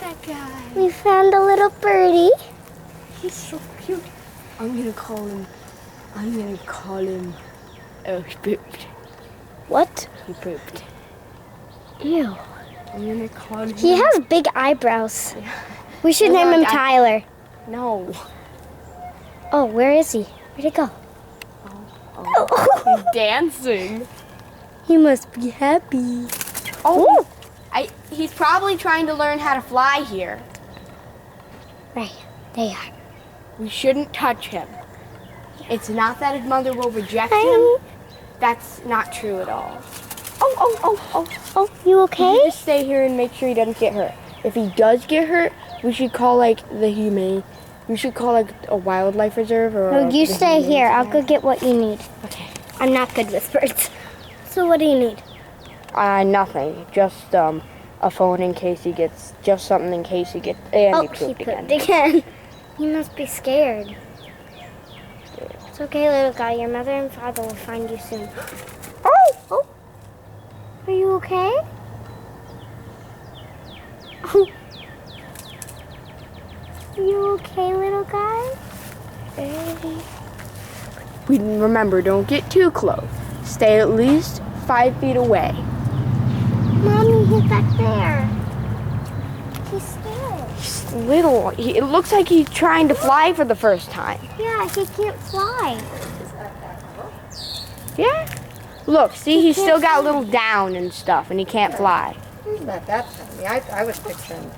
that guy. We found a little birdie. He's so cute. I'm gonna call him. Oh, he pooped. What? He pooped. Ew. I'm gonna call him. He has big eyebrows. We should They're name not him that- Tyler. No. Oh, where is he? Where'd he go? He's dancing. He must be happy. Oh. He's probably trying to learn how to fly here. Right, they are. We shouldn't touch him. It's not that his mother will reject him. That's not true at all. Oh, you okay? You just stay here and make sure he doesn't get hurt. If he does get hurt, we should call like the humane. We should call like a wildlife reserve or. No, you the stay Humane here. I'll go Society. get what you need. Okay. I'm not good with birds. So what do you need? Nothing. Just a phone in case he gets. Just something in case he gets. And he pooped again. again. You must be scared. It's okay, little guy. Your mother and father will find you soon. Oh! Are you okay? Are you okay, little guy? We remember, don't get too close. Stay at least 5 feet away. Mommy, he's back there. He's scared. He's little. It looks like he's trying to fly for the first time. Yeah, he can't fly. Yeah. Look, see, he's can't still got fly. little down and stuff, and he can't fly. He's not that tiny. I was picturing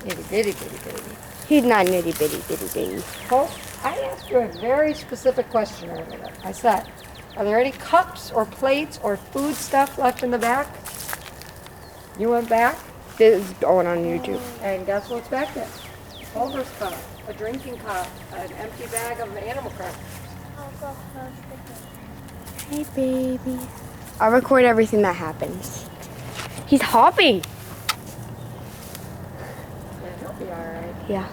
itty bitty bitty baby. He's not nitty bitty bitty bitty. Well, I asked you a very specific question earlier. I said, are there any cups or plates or food stuff left in the back? You went back, This is going on YouTube. and guess what's back there? Culver's cup, a drinking cup, an empty bag of animal crackers. Hey, baby. I'll record everything that happens. He's hopping. Yeah, he'll be all right. Yeah.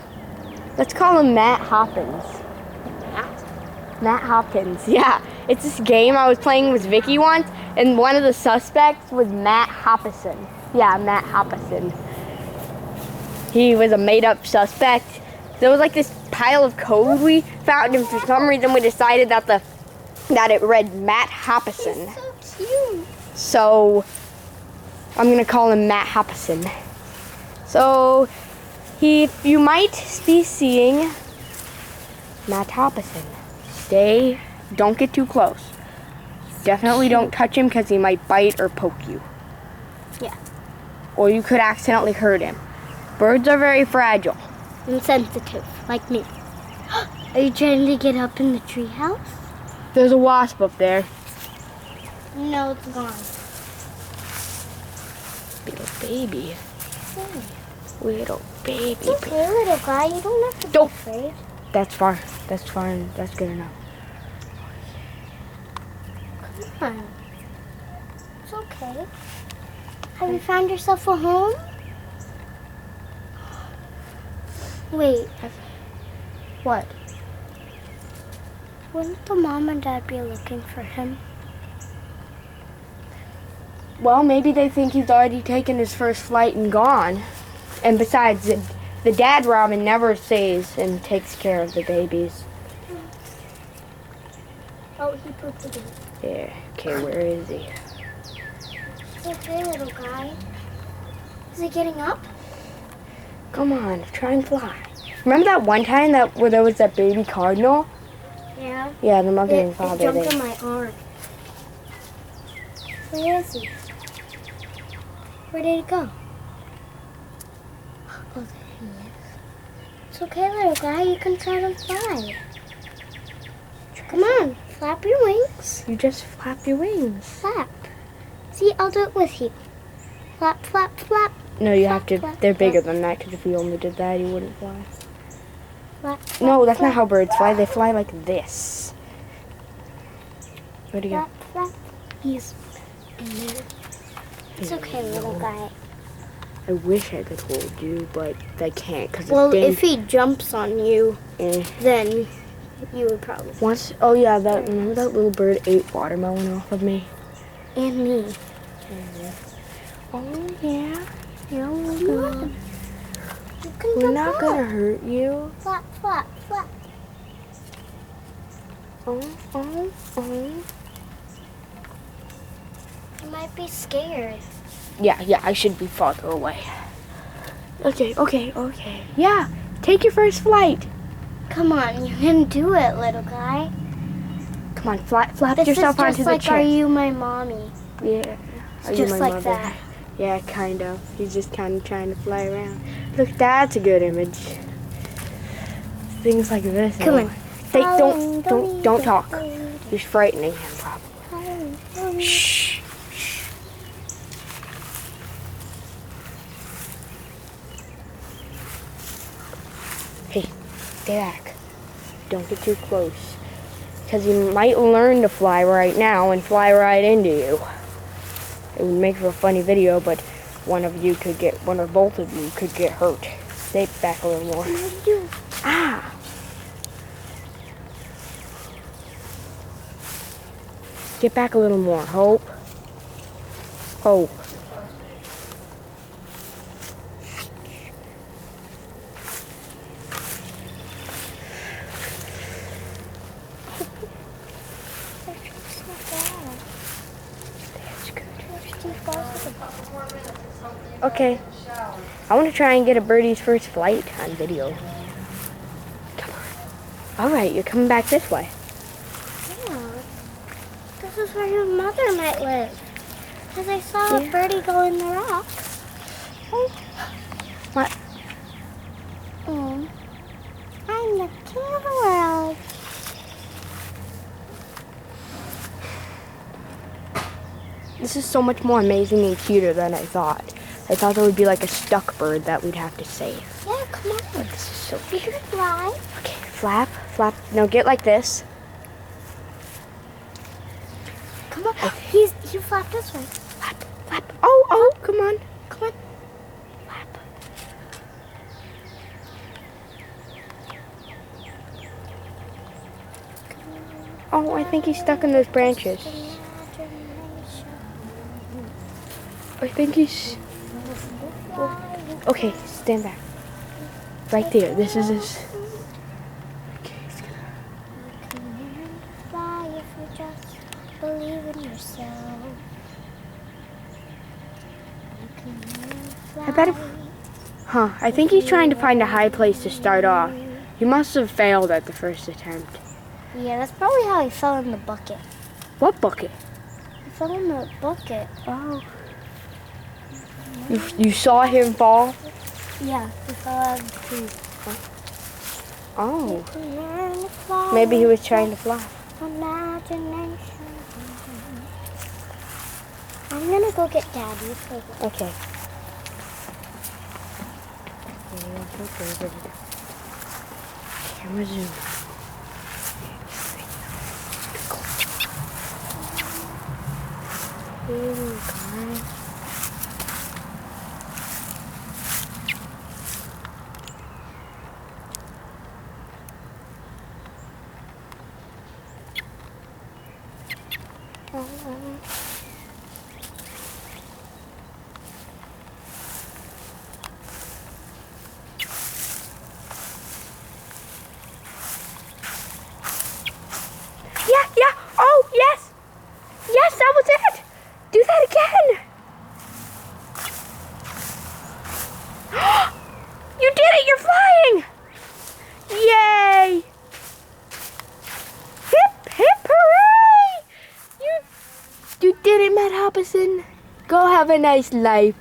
Let's call him Matt Hoppins. Matt Hopkins, yeah. It's this game I was playing with Vicky once, and one of the suspects was Matt Hoppison. Yeah, Matt Hoppison. He was a made-up suspect. There was like this pile of code we found, and for some reason we decided that it read Matt Hoppison. So cute. So I'm gonna call him Matt Hoppison. So you might be seeing Matt Hoppison. Don't get too close. Definitely don't touch him because he might bite or poke you. Yeah. Or you could accidentally hurt him. Birds are very fragile. And sensitive, like me. Are you trying to get up in the treehouse? There's a wasp up there. No, it's gone. Little baby. Little baby. It's okay, little guy. You don't have to be Don't. afraid. That's fine. That's fine. That's good enough. Come on. It's okay. Have you found yourself a home? Wait, What? wouldn't the mom and dad be looking for him? Well, maybe they think he's already taken his first flight and gone. And besides, the dad ramen never stays and takes care of the babies. Oh, he pooped again. Yeah. Okay, where is he? It's okay, little guy. Is he getting up? Come on, try and fly. Remember that one time where there was that baby cardinal? Yeah. Yeah, the mother and It father. jumped They, on my arm. Where is he? Where did he go? Oh, there he is. It's okay, little guy. You can try to fly. Come on, flap your wings. you just flap your wings. Flap. See, I'll do it with you. Flap, flap, flap. No, you have to. Flap, They're bigger flap. than that because if you only did that, you wouldn't fly. Flap, flap, No, that's not flap, how birds fly. They fly like this. Where'd he go? flap, flap. He's in there. It's okay, little guy. I wish I could hold you, but I can't because Well, it's if he jumps on you, then you would probably. Once, oh yeah, remember that little bird ate watermelon off of me? And me. Oh yeah, You're good. can We're jump not up. gonna hurt you. Flap, flap, flap. Oh. You might be scared. Yeah, I should be farther away. Okay. Yeah, take your first flight. Come on, you can do it, little guy. Come on, flap This yourself is just onto the like, chair. Are You My Mommy? Yeah. It's Are You just My like Mother? that. Yeah, kind of. He's just kind of trying to fly around. Look, that's a good image. Things like this. Come on. Don't talk. You're frightening him, probably. Shh. Hey, stay back. Don't get too close. Because you might learn to fly right now and fly right into you. It would make for a funny video, but one or both of you could get hurt. Stay back a little more. Ah! Get back a little more. Hope. Okay. I want to try and get a birdie's first flight on video. Come on. Alright, you're coming back this way. Yeah. This is where your mother might live. Because I saw a birdie go in the rocks. What? I'm the king of the world. This is so much more amazing and cuter than I thought. I thought there would be like a stuck bird that we'd have to save. Yeah, come on. This is so You cute. can fly. Okay, flap. No, get like this. Come on. He flapped this way. Flap. Oh, come on. Come on. Flap. Oh, I think he's stuck in those branches. I think he's... Okay, stand back. Right there. This is his... Okay, he's gonna... Fly if you just believe in yourself. I bet if... I think he's trying to find a high place to start off. He must have failed at the first attempt. Yeah, that's probably how he fell in the bucket. What bucket? He fell in the bucket. Oh. You saw him fall? Yeah, he fell out of the tree. Oh. Maybe he was trying to fly. Imagination. I'm gonna go get Daddy. Okay. Camera zoom. Yeah. Oh, yes. Yes, that was it. Do that again. You did it. You're flying. Yay. Hip, hip, hooray. You did it, Matt Hopperson. Go have a nice life.